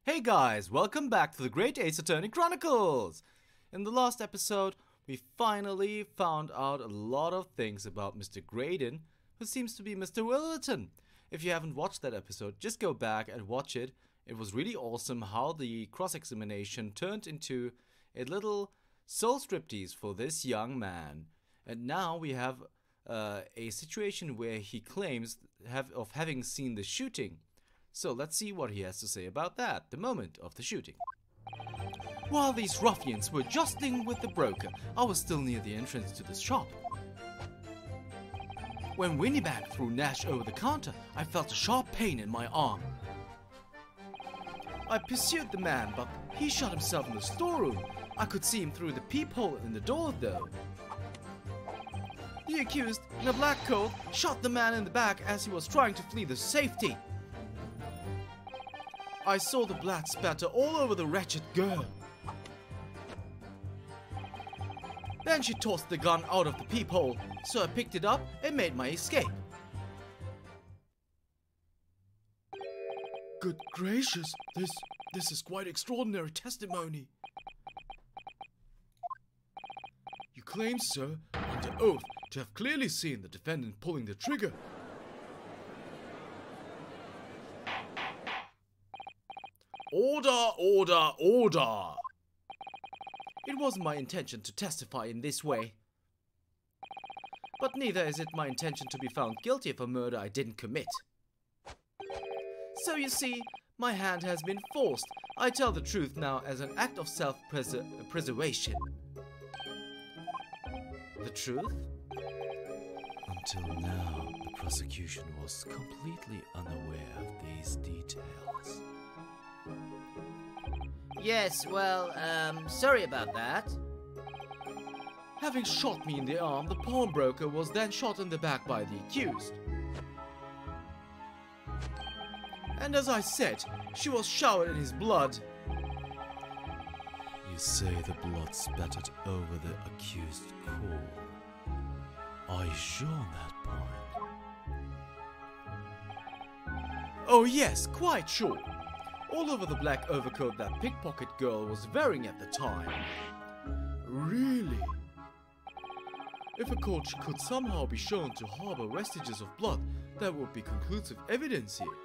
Hey guys, welcome back to the Great Ace Attorney Chronicles! In the last episode, we finally found out a lot of things about Mr. Graydon, who seems to be Mr. Willerton. If you haven't watched that episode, just go back and watch it. It was really awesome how the cross-examination turned into a little soul striptease for this young man. And now we have a situation where he claims of having seen the shooting. So let's see what he has to say about that, the moment of the shooting. While these ruffians were jostling with the broker, I was still near the entrance to the shop. When Winniebank threw Nash over the counter, I felt a sharp pain in my arm. I pursued the man, but he shot himself in the storeroom. I could see him through the peephole in the door though. The accused, in a black coat, shot the man in the back as he was trying to flee to safety. I saw the blood spatter all over the wretched girl. Then she tossed the gun out of the peephole, so I picked it up and made my escape. Good gracious, this is quite extraordinary testimony. You claim, sir, under oath, to have clearly seen the defendant pulling the trigger. Order, order, order! It wasn't my intention to testify in this way. But neither is it my intention to be found guilty of a murder I didn't commit. So you see, my hand has been forced. I tell the truth now as an act of self-preservation. The truth? Until now, the prosecution was completely unaware of these details. Yes, well, sorry about that. Having shot me in the arm, the pawnbroker was then shot in the back by the accused. And as I said, she was showered in his blood. You say the blood spattered over the accused core. Are you sure on that point? Oh yes, quite sure. All over the black overcoat that pickpocket girl was wearing at the time. Really? If a court could somehow be shown to harbor vestiges of blood, that would be conclusive evidence here.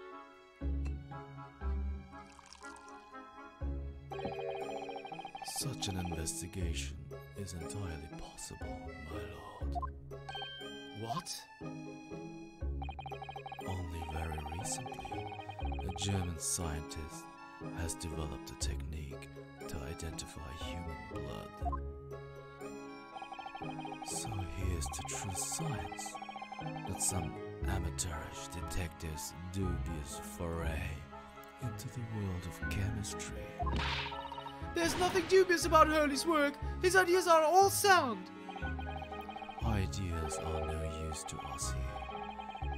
Such an investigation is entirely possible, my lord. What? Only very recently, a German scientist has developed a technique to identify human blood. So here's the true science that some amateurish detectives' dubious foray into the world of chemistry. There's nothing dubious about Hurley's work. His ideas are all sound. Ideas are no use to us here.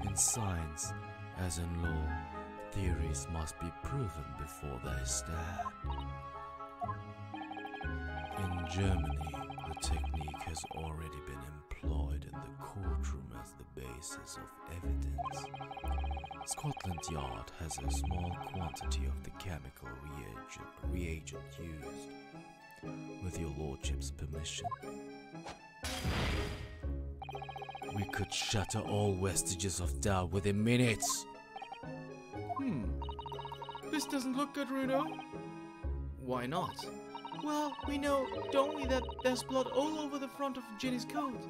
In science, as in law, theories must be proven before they stand. In Germany, the technique has already been employed in the courtroom as the basis of evidence. Scotland Yard has a small quantity of the chemical reagent used. With your lordship's permission, we could shatter all vestiges of doubt within minutes. This doesn't look good, Runo. Why not? Well, we know, don't we, that there's blood all over the front of Jenny's coat.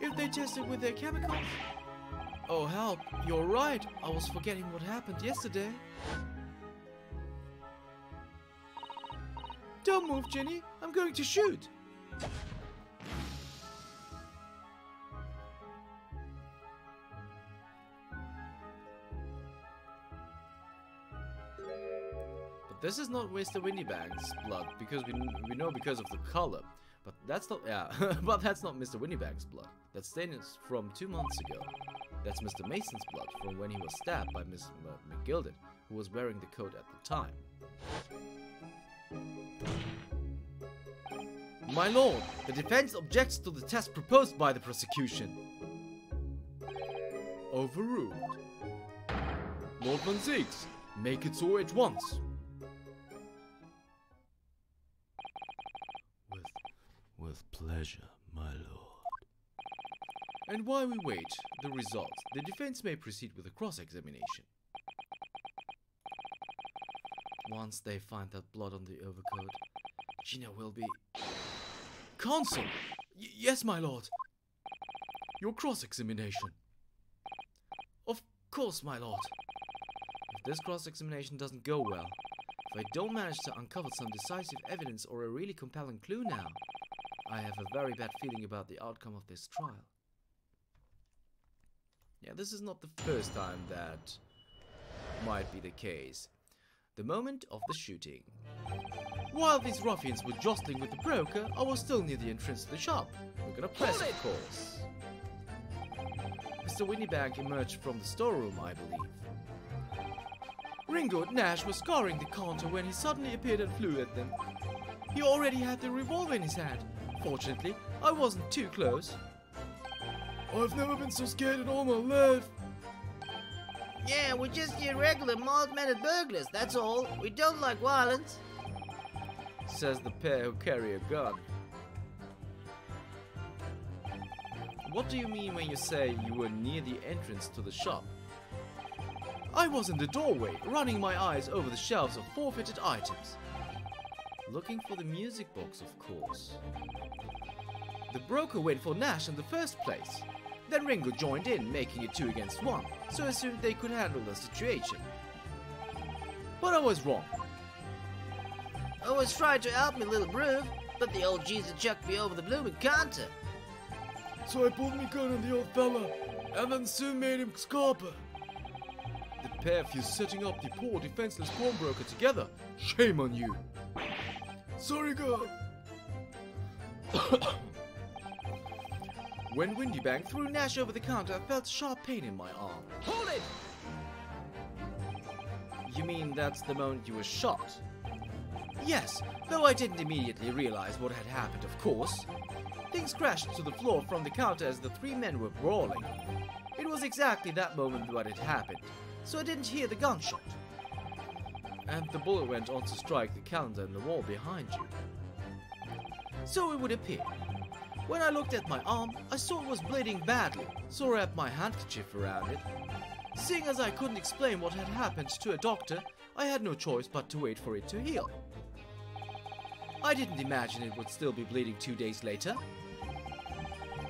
If they test it with their chemicals... Oh help, you're right. I was forgetting what happened yesterday. Don't move, Jenny. I'm going to shoot. But this is not Mr. Winniebank's blood, because we know because of the color. But that's not, but that's not Mr. Winniebank's blood. That stain is from 2 months ago. That's Mr. Mason's blood from when he was stabbed by Miss McGilded, who was wearing the coat at the time. My lord, the defense objects to the test proposed by the prosecution. Overruled. Lord Van Zieks, Make it so at once. With pleasure, my lord. And while we wait the results, the defense may proceed with a cross-examination. Once they find that blood on the overcoat, Gina will be... Counsel! Yes, my lord. Your cross-examination. Of course, my lord. If this cross-examination doesn't go well, if I don't manage to uncover some decisive evidence or a really compelling clue now, I have a very bad feeling about the outcome of this trial. Yeah, this is not the first time that might be the case. The moment of the shooting. While these ruffians were jostling with the broker, I was still near the entrance to the shop. We're gonna press, of course. Mr. Winniebank emerged from the storeroom, I believe. Ringo Nash was scouring the counter when he suddenly appeared and flew at them. He already had the revolver in his hand. Fortunately, I wasn't too close. I've never been so scared in all my life. Yeah, we're just your regular mild-mannered burglars, that's all. We don't like violence. Says the pair who carry a gun. What do you mean when you say you were near the entrance to the shop? I was in the doorway, running my eyes over the shelves of forfeited items. Looking for the music box, of course. The broker went for Nash in the first place. Then Ringo joined in, making it 2 against 1, so I assumed they could handle the situation. But I was wrong. Always tried to help me, little brood, but the old geezer chucked me over the blooming counter. So I pulled me gun on the old fella, and then soon made him scarper. The pair of you setting up the poor defenseless pawnbroker together. Shame on you. Sorry, girl. When Winniebank threw Nash over the counter, I felt a sharp pain in my arm. Hold it! You mean that's the moment you were shot? Yes, though I didn't immediately realize what had happened, of course. Things crashed to the floor from the counter as the 3 men were brawling. It was exactly that moment that it happened, so I didn't hear the gunshot. And the bullet went on to strike the calendar in the wall behind you. So it would appear. When I looked at my arm, I saw it was bleeding badly, so I wrapped my handkerchief around it. Seeing as I couldn't explain what had happened to a doctor, I had no choice but to wait for it to heal. I didn't imagine it would still be bleeding 2 days later.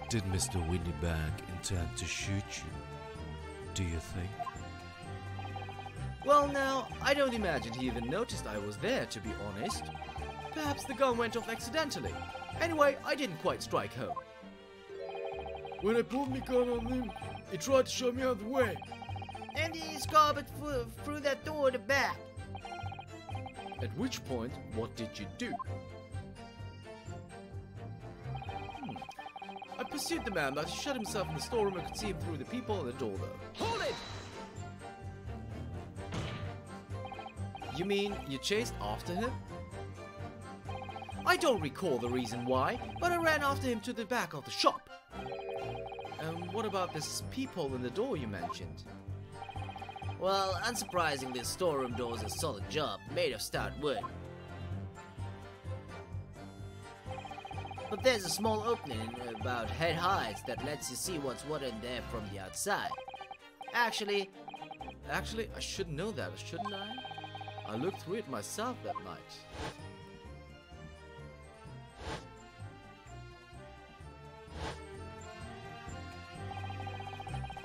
Did Mr. Winniebank intend to shoot you? Do you think? Well now, I don't imagine he even noticed I was there, to be honest. Perhaps the gun went off accidentally. Anyway, I didn't quite strike home. When I pulled me gun on him, he tried to shove me out of the way. And he scarpered through that door at the back. At which point, what did you do? I pursued the man, but he shut himself in the storeroom. I could see him through the people and the door though. Hold it! You mean you chased after him? I don't recall the reason why, but I ran after him to the back of the shop. And what about this peephole in the door you mentioned? Well, unsurprisingly, the storeroom door is a solid job, made of stout wood. But there's a small opening about head height that lets you see what's what in there from the outside. Actually, I should know that, shouldn't I? I looked through it myself that night.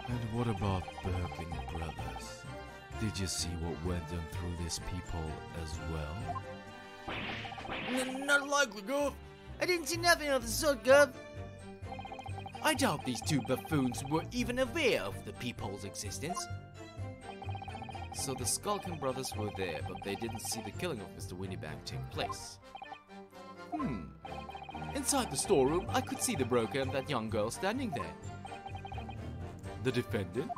And what about burgling brothers? Did you see what went on through this peephole as well? Not likely, Gov. I didn't see nothing of the sort, Gov. I doubt these 2 buffoons were even aware of the peephole's existence. So the Skulkin brothers were there, but they didn't see the killing of Mr. Winniebank take place. Inside the storeroom, I could see the broker and that young girl standing there. The defendant?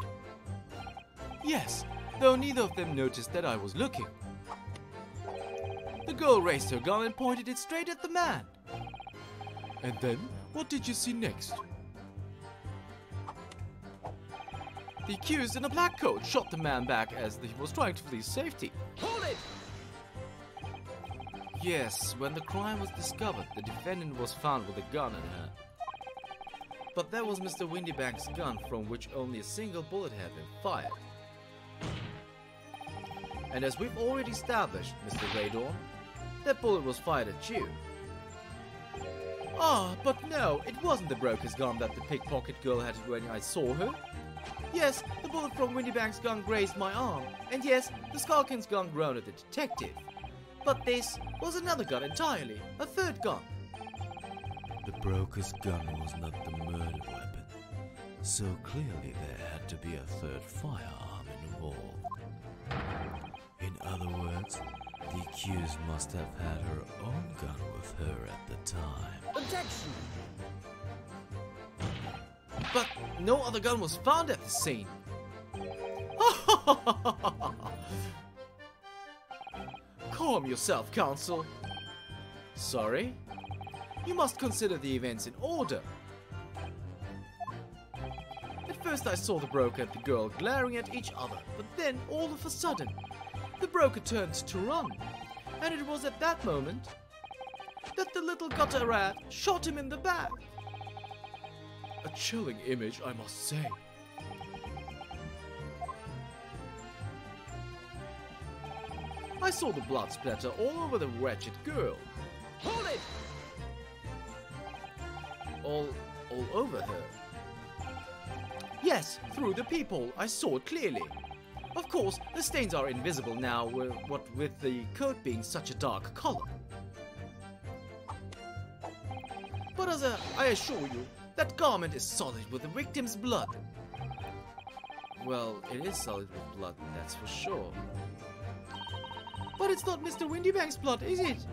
Yes, though neither of them noticed that I was looking. The girl raised her gun and pointed it straight at the man. And then, what did you see next? The accused in a black coat shot the man back as he was trying to flee safety. Hold it! Yes, when the crime was discovered, the defendant was found with a gun in her. But that was Mr. Windybank's gun, from which only a single bullet had been fired. And as we've already established, Mr. Raydorn, that bullet was fired at you. Ah, but no, it wasn't the broker's gun that the pickpocket girl had when I saw her. Yes, the bullet from Windybank's gun grazed my arm, and yes, the Skulkin's gun grounded the detective. But this was another gun entirely, a third gun. The broker's gun was not the murder weapon, so clearly there had to be a third firearm involved. In other words, the accused must have had her own gun with her at the time. Objection! But no other gun was found at the scene. Calm yourself, counsel. Sorry? You must consider the events in order. At first I saw the broker and the girl glaring at each other, but then all of a sudden, the broker turned to run. And it was at that moment that the little gutter rat shot him in the back. A chilling image, I must say. I saw the blood splatter all over the wretched girl. Hold it! All over her. Yes, through the peephole, I saw it clearly. Of course, the stains are invisible now, what with the coat being such a dark color. But as I assure you, that garment is solid with the victim's blood. Well, it is solid with blood, that's for sure. But it's not Mr. Windybank's blood, is it?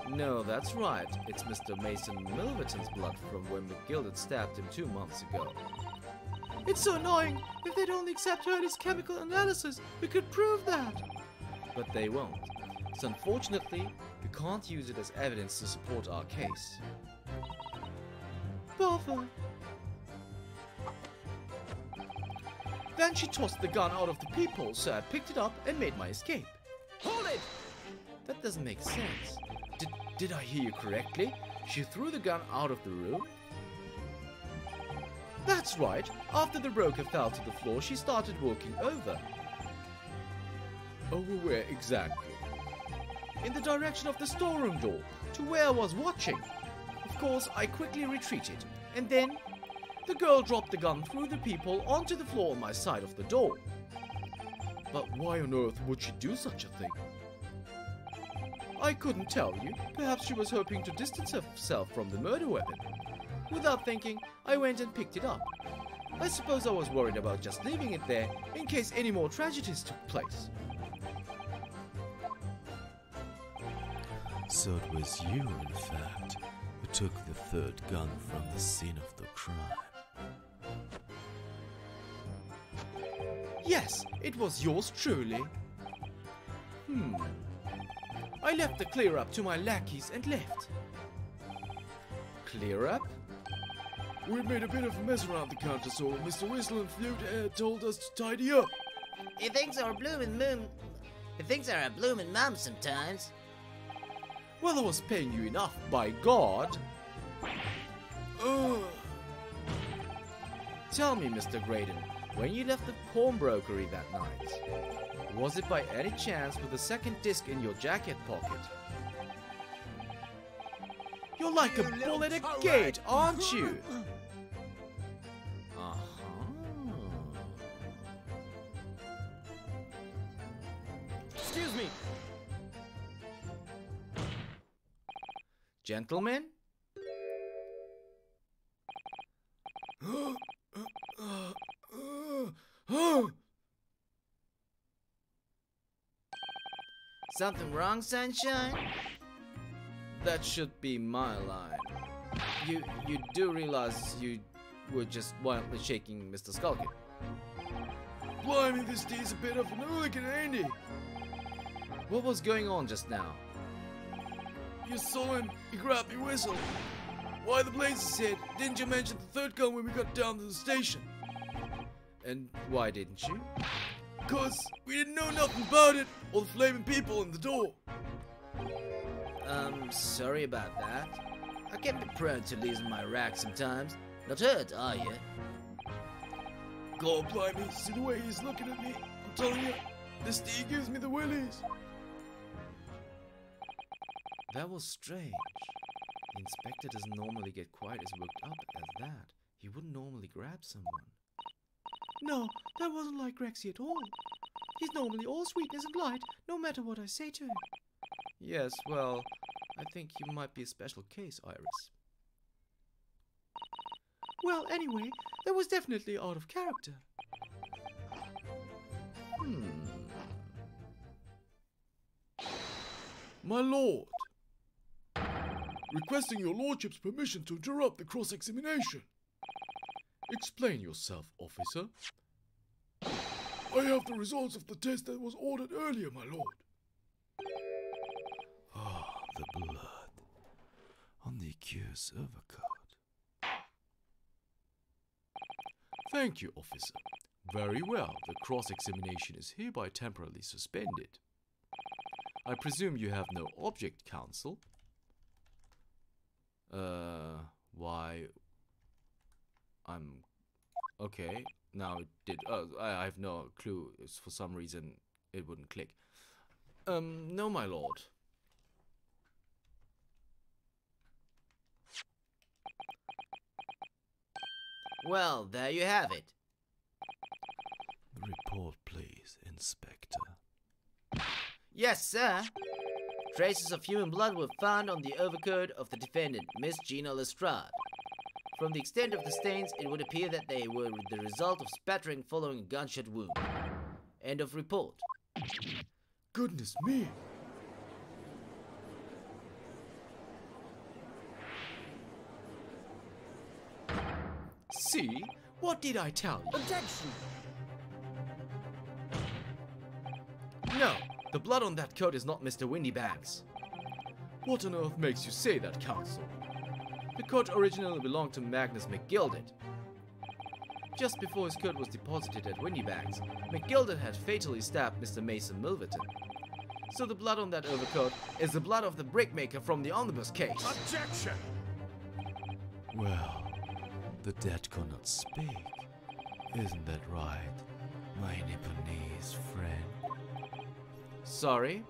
No, that's right. It's Mr. Mason Milverton's blood from when McGilded stabbed him 2 months ago. It's so annoying. If they'd only accept Hurley's chemical analysis, we could prove that. But they won't. So unfortunately, we can't use it as evidence to support our case. Bother. Then she tossed the gun out of the peephole, so I picked it up and made my escape. Hold it! That doesn't make sense. Did I hear you correctly? She threw the gun out of the room? That's right. After the broker fell to the floor, she started walking over. Over where exactly? In the direction of the storeroom door, to where I was watching. Of course, I quickly retreated, and then the girl dropped the gun through the peephole onto the floor on my side of the door. But why on earth would she do such a thing? I couldn't tell you. Perhaps she was hoping to distance herself from the murder weapon. Without thinking, I went and picked it up. I suppose I was worried about just leaving it there in case any more tragedies took place. So it was you, in fact, who took the third gun from the scene of the crime. Yes, it was yours truly. I left the clear-up to my lackeys and left. Clear-up? We made a bit of a mess around the counter, so Mr. Whistle and Flute told us to tidy up. He thinks our bloomin' moon. He thinks our bloomin' mum sometimes. Well, I was paying you enough, by God. Tell me, Mr. Graydon, when you left the pawnbrokery that night, was it by any chance with a second disc in your jacket pocket? You're like a bull at a gate, aren't you? Excuse me. Gentlemen? Something wrong, sunshine? That should be my line. You do realize you were just violently shaking Mr. Skulkin? Blimey, this D's a bit of an hooligan, ain't he? What was going on just now? You saw him, he grabbed me whistle. Why the blazes said, didn't you mention the third gun when we got down to the station? And why didn't you? 'Cause we didn't know nothing about it, or the flaming people in the door. Sorry about that. I can be prone to losing my rack sometimes. Not hurt, are you? God blimey, see the way he's looking at me? I'm telling you, this tea gives me the willies. That was strange. The inspector doesn't normally get quite as worked up as that. He wouldn't normally grab someone. No, that wasn't like Rexy at all. He's normally all sweetness and light, no matter what I say to him. Yes, well, I think you might be a special case, Iris. Well, anyway, that was definitely out of character. My lord, requesting your lordship's permission to interrupt the cross-examination. Explain yourself, officer. I have the results of the test that was ordered earlier, my lord. Ah, the blood on the accused's overcoat. Thank you, officer. Very well, the cross-examination is hereby temporarily suspended. I presume you have no object, counsel? Why? Okay, now it did. I have no clue. For some reason, it wouldn't click. No, my lord. Well, there you have it. The report, please, Inspector. Yes, sir. Traces of human blood were found on the overcoat of the defendant, Miss Gina Lestrade. From the extent of the stains, it would appear that they were the result of spattering following a gunshot wound. End of report. Goodness me. See? What did I tell you? Objection! No, the blood on that coat is not Mr. Windybags. What on earth makes you say that, counsel? The coat originally belonged to Magnus McGilded. Just before his coat was deposited at Windybags, McGilded had fatally stabbed Mr. Mason Milverton. So the blood on that overcoat is the blood of the brickmaker from the omnibus case. Objection! Well, the dead cannot speak. Isn't that right, my Nipponese friend? Sorry?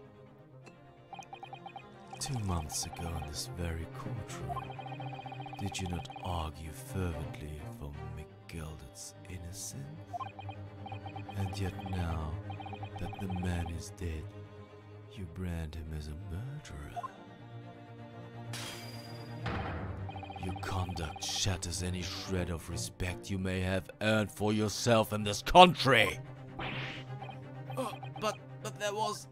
2 months ago in this very courtroom, did you not argue fervently for McGilded's innocence? And yet now that the man is dead, you brand him as a murderer. Your conduct shatters any shred of respect you may have earned for yourself in this country. But there was...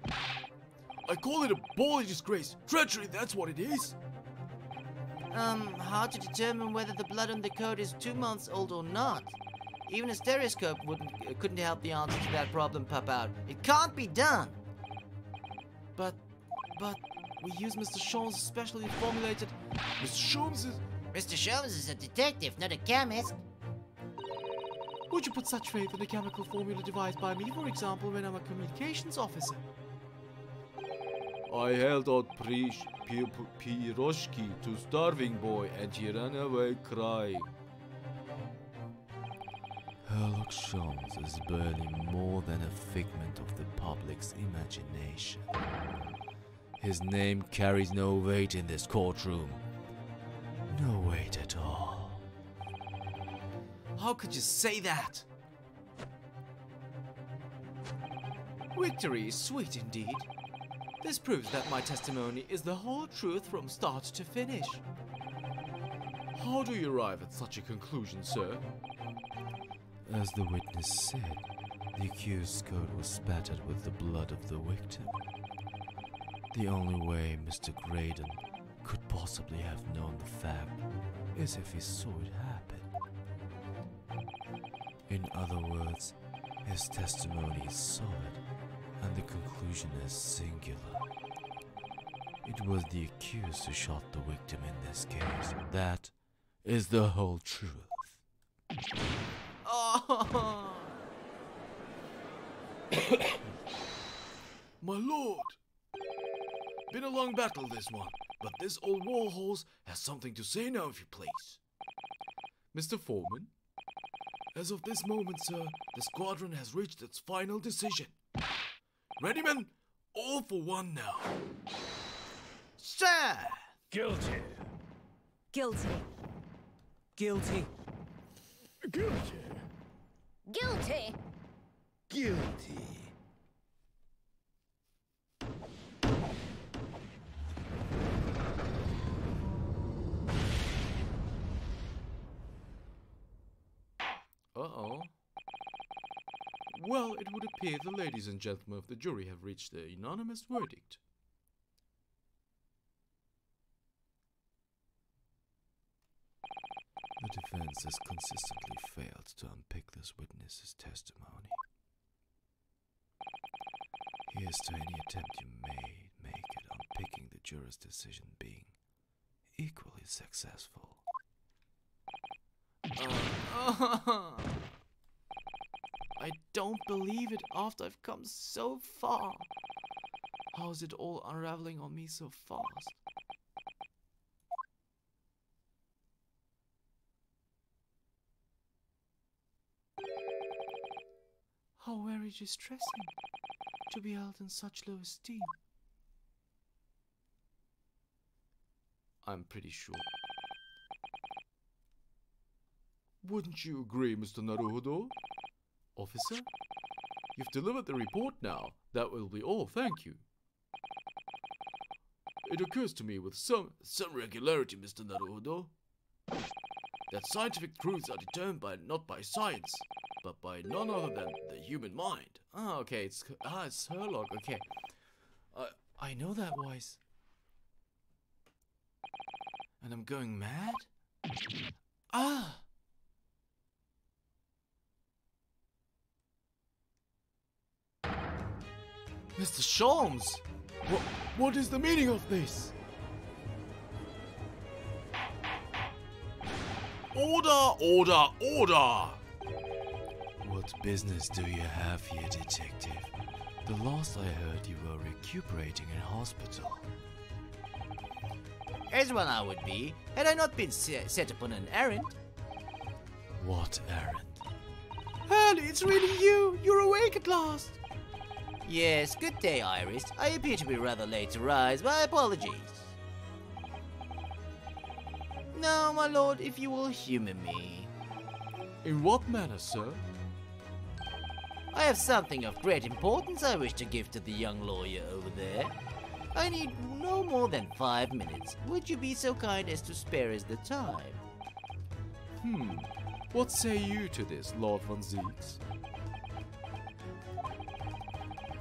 I call it a bally disgrace. Treachery, that's what it is. Hard to determine whether the blood on the coat is 2 months old or not. Even a stereoscope couldn't help the answer to that problem pop out. It can't be done. But we use Mr. Sholmes' specially formulated... Mr. Sholmes is... Mr. Sholmes is a detective, not a chemist. Would you put such faith in a chemical formula devised by me, for example, when I'm a communications officer? I held out piroshki to starving boy and he ran away crying. Sherlock Sholmes is barely more than a figment of the public's imagination. His name carries no weight in this courtroom. No weight at all. How could you say that? Victory is sweet indeed. This proves that my testimony is the whole truth from start to finish. How do you arrive at such a conclusion, sir? As the witness said, the accused's coat was spattered with the blood of the victim. The only way Mr. Graydon could possibly have known the fact is if he saw it happen. In other words, his testimony is solid and the conclusion is singular. It was the accused who shot the victim in this case. That is the whole truth. Oh! My lord! Been a long battle, this one, but this old warhorse has something to say now, if you please. Mr. Foreman? As of this moment, sir, the squadron has reached its final decision. Ready, men? All for one now. Sir! Guilty. Guilty. Guilty. Guilty. Guilty. Guilty. Uh-oh. Well, it would appear the ladies and gentlemen of the jury have reached a unanimous verdict. The defense has consistently failed to unpick this witness's testimony. Here's to any attempt you may make at unpicking the juror's decision being equally successful. I don't believe it after I've come so far. How is it all unraveling on me so fast? How very distressing to be held in such low esteem. I'm pretty sure. Wouldn't you agree, Mr. Naruhodo? Officer, you've delivered the report now. That will be all, thank you. It occurs to me with some regularity, Mr. Naruhodo, that scientific truths are determined not by science, but by none other than the human mind. Ah, okay, it's Herlock, okay. I know that voice. And I'm going mad? Ah! Mr. Sholmes! What is the meaning of this? Order, order, order! What business do you have here, detective? The last I heard you were recuperating in hospital. As well I would be, had I not been set upon an errand. What errand? Hurley, it's really you! You're awake at last! Yes, good day, Iris. I appear to be rather late to rise. My apologies. Now, my lord, if you will humor me. In what manner, sir? I have something of great importance I wish to give to the young lawyer over there. I need no more than 5 minutes. Would you be so kind as to spare us the time? What say you to this, Lord von Zieks?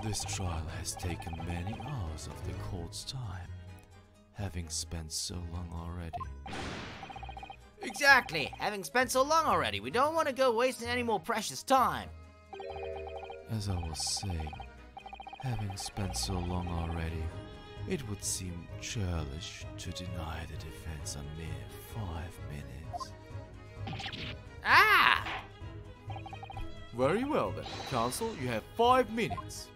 This trial has taken many hours of the court's time, having spent so long already. Exactly! Having spent so long already, we don't want to go wasting any more precious time. As I was saying, having spent so long already, it would seem churlish to deny the defense a mere 5 minutes. Ah! Very well then, counsel, you have 5 minutes.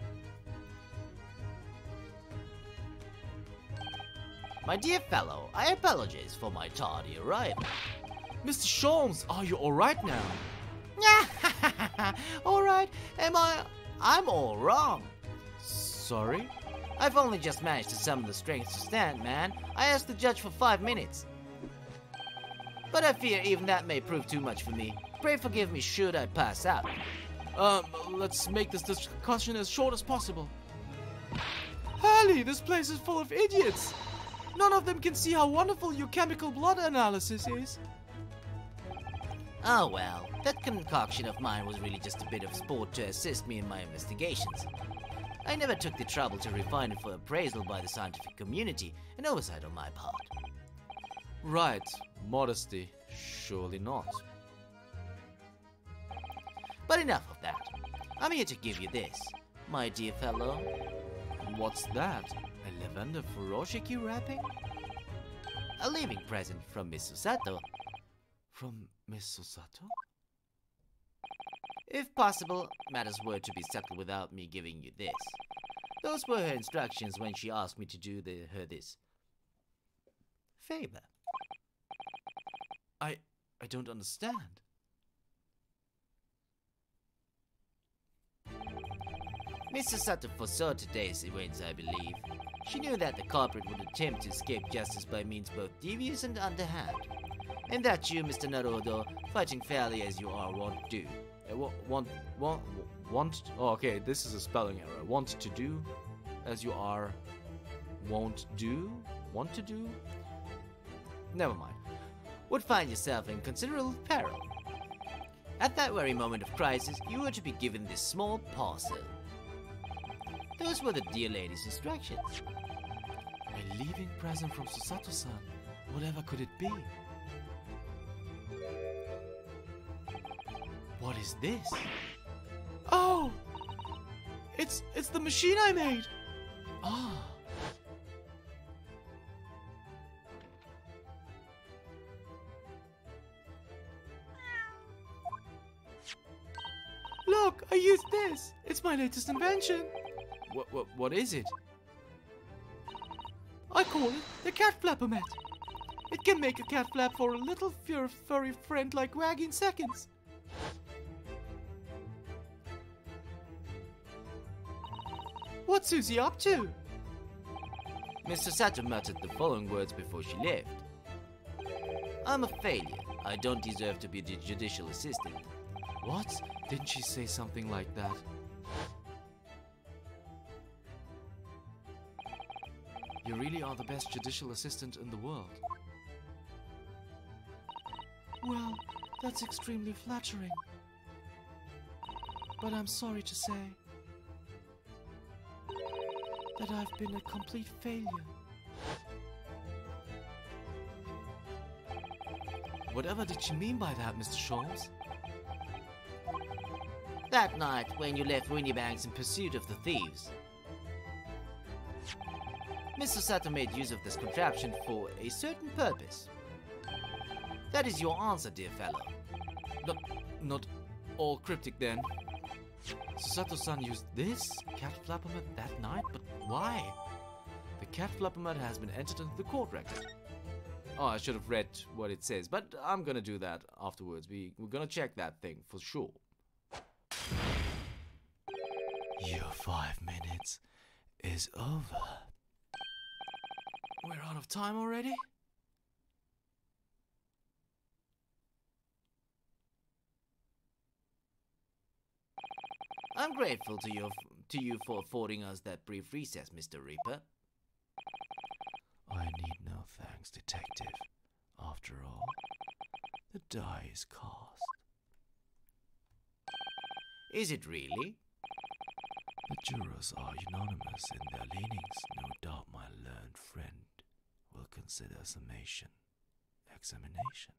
My dear fellow, I apologize for my tardy arrival. Mr. Sholmes, are you alright now? Alright, I'm all wrong. Sorry? I've only just managed to summon the strength to stand, man. I asked the judge for 5 minutes. But I fear even that may prove too much for me. Pray forgive me should I pass out. Let's make this discussion as short as possible. Hurley, this place is full of idiots! None of them can see how wonderful your chemical blood analysis is. Oh well, that concoction of mine was really just a bit of sport to assist me in my investigations. I never took the trouble to refine it for appraisal by the scientific community, an oversight on my part. Right, modesty, surely not. But enough of that. I'm here to give you this, my dear fellow. What's that? A lavender furoshiki wrapping? A leaving present from Miss Susato. From Miss Susato? If possible, matters were to be settled without me giving you this. Those were her instructions when she asked me to do her this favor. I don't understand. Mr. Sato foresaw today's events, I believe. She knew that the culprit would attempt to escape justice by means both devious and underhand. And that you, Mr. Naruto, fighting fairly as you are wont to do. Oh, okay, this is a spelling error. Want to do as you are won't do? Want to do? Never mind. Would find yourself in considerable peril. At that very moment of crisis, you were to be given this small parcel. Those were the dear lady's instructions. A leaving present from Susato-san. Whatever could it be? What is this? Oh! It's the machine I made! Ah! Look, I used this! It's my latest invention! What is it? I call it the cat flapper-mat. It can make a cat flap for a little furry friend like Waggy in seconds. What's Susie up to? Mr. Sato muttered the following words before she left. I'm a failure. I don't deserve to be the judicial assistant. What? Didn't she say something like that? You really are the best judicial assistant in the world. Well, that's extremely flattering. But I'm sorry to say that I've been a complete failure. Whatever did she mean by that, Mr. Sholmes? That night, when you left Winnie Banks in pursuit of the thieves, Mr. Sato made use of this contraption for a certain purpose. That is your answer, dear fellow. Not all cryptic then. Susato-san used this cat flapper-mat that night, but why? The cat flapper-mat has been entered into the court record. Oh, I should have read what it says, but I'm gonna do that afterwards. We're gonna check that thing for sure. Your 5 minutes is over. We're out of time already? I'm grateful to you for affording us that brief recess, Mr. Reaper. I need no thanks, Detective. After all, the die is cast. Is it really? The jurors are unanimous in their leanings. No doubt my learned friend will consider summation examination.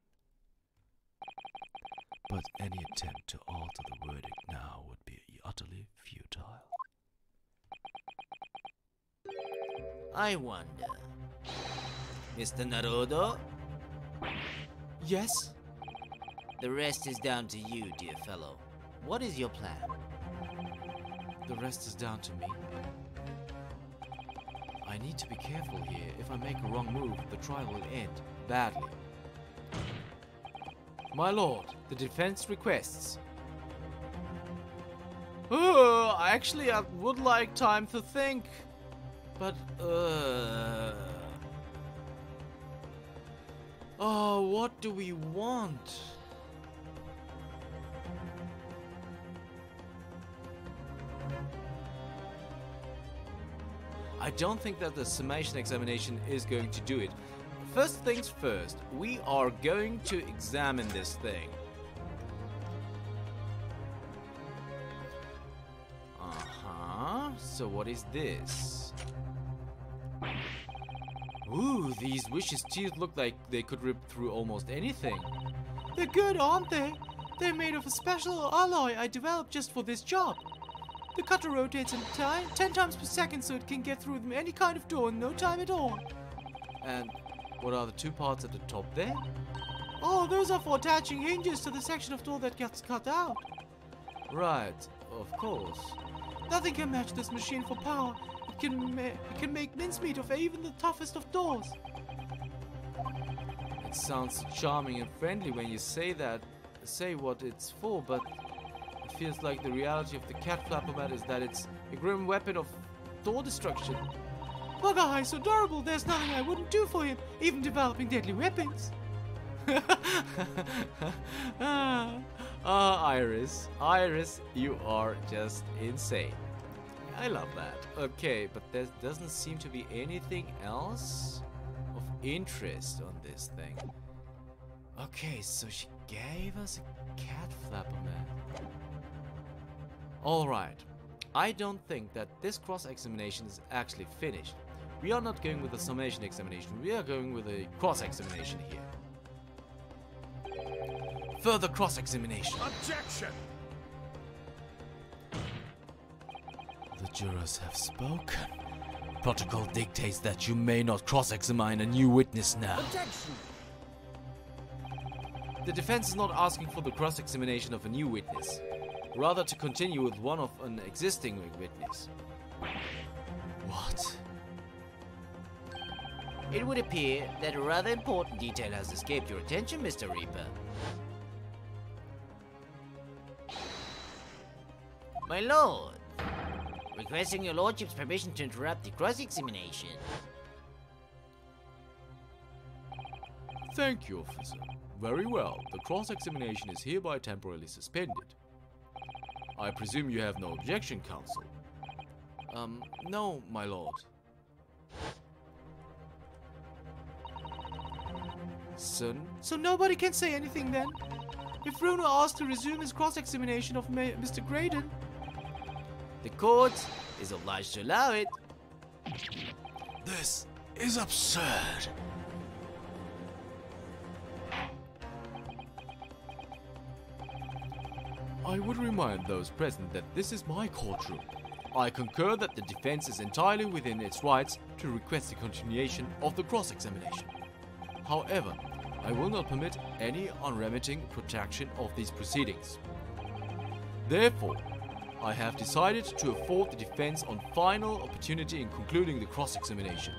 But any attempt to alter the verdict now would be utterly futile. I wonder. Mr. Naruto? Yes? The rest is down to you, dear fellow. What is your plan? The rest is down to me. I need to be careful here. If I make a wrong move, the trial will end badly. My lord, the defense requests. Actually, I would like time to think. But, oh, what do we want? I don't think that the summation examination is going to do it. First things first, we are going to examine this thing. So what is this? Ooh, these Wish's teeth look like they could rip through almost anything. They're good, aren't they? They're made of a special alloy I developed just for this job. The cutter rotates in 10 times per second so it can get through any kind of door in no time at all. And what are the two parts at the top there? Oh, those are for attaching hinges to the section of door that gets cut out. Right, of course. Nothing can match this machine for power. It can make mincemeat of even the toughest of doors. It sounds charming and friendly when you say what it's for, but it feels like the reality of the cat flapper is that it's a grim weapon of door destruction. Bugger High so adorable, there's nothing I wouldn't do for him, even developing deadly weapons. Iris. Iris, you are just insane. I love that. Okay, but there doesn't seem to be anything else of interest on this thing. Okay, so she gave us a cat flapper man. Alright, I don't think that this cross-examination is actually finished. We are not going with a summation examination, we are going with a cross-examination here. Further cross-examination. Objection! The jurors have spoken. Protocol dictates that you may not cross-examine a new witness now. Objection! The defense is not asking for the cross-examination of a new witness, rather to continue with one of an existing witness. What? It would appear that a rather important detail has escaped your attention, Mr. Reaper. My lord, requesting your lordship's permission to interrupt the cross-examination. Thank you, officer. Very well. The cross-examination is hereby temporarily suspended. I presume you have no objection, counsel. No, my lord. So nobody can say anything then? If Bruno asked to resume his cross-examination of Mr. Graydon, The court is obliged to allow it. This is absurd. I would remind those present that this is my courtroom. I concur that the defense is entirely within its rights to request the continuation of the cross-examination. However, I will not permit any unremitting protraction of these proceedings. Therefore, I have decided to afford the defense on final opportunity in concluding the cross-examination.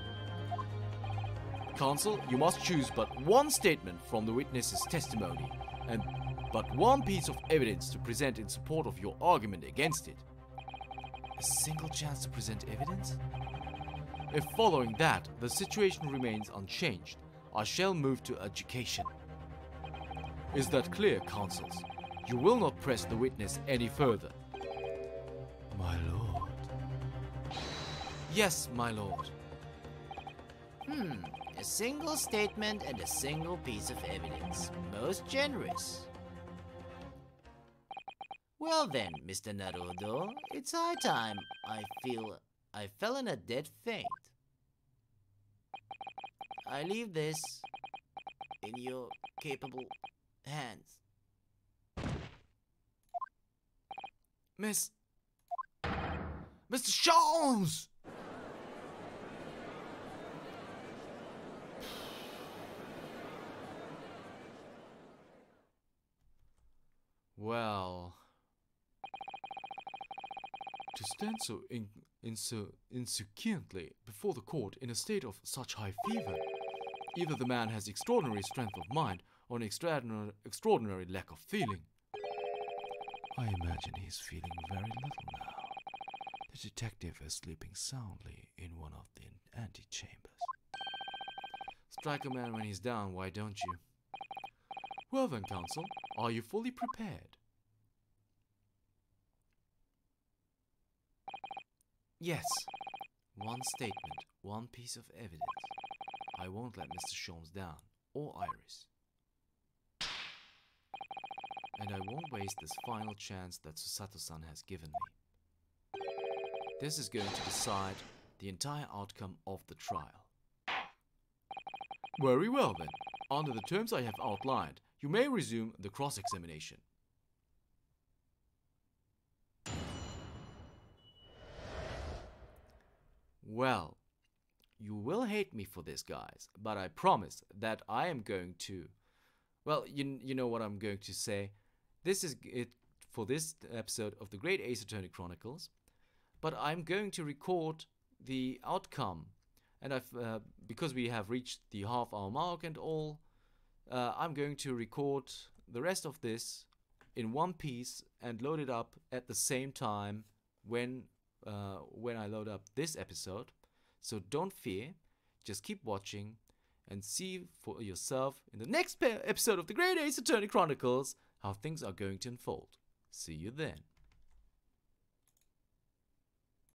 Counsel, you must choose but one statement from the witness's testimony and but one piece of evidence to present in support of your argument against it. A single chance to present evidence? If following that, the situation remains unchanged, I shall move to adjudication. Is that clear, counsels? You will not press the witness any further. My lord. Yes, my lord. A single statement and a single piece of evidence. Most generous. Well then, Mr. Naruto, it's high time. I feel I fell in a dead faint. I leave this in your capable hands. Mr. Sholmes! Well, to stand so insouciantly before the court in a state of such high fever, either the man has extraordinary strength of mind or an extraordinary lack of feeling. I imagine he's feeling very little now. The detective is sleeping soundly in one of the antechambers. Strike a man when he's down, why don't you? Well then, counsel, are you fully prepared? Yes. One statement, one piece of evidence. I won't let Mr. Sholmes down, or Iris. And I won't waste this final chance that Susato-san has given me. This is going to decide the entire outcome of the trial. Very well then. Under the terms I have outlined, you may resume the cross-examination. Well, you will hate me for this, guys, but I promise that I am going to... Well, you know what I'm going to say. This is it for this episode of the Great Ace Attorney Chronicles, but I'm going to record the outcome, and because we have reached the half-hour mark and all, I'm going to record the rest of this in one piece and load it up at the same time when I load up this episode. So don't fear, just keep watching and see for yourself in the next episode of the Great Ace Attorney Chronicles how things are going to unfold. See you then.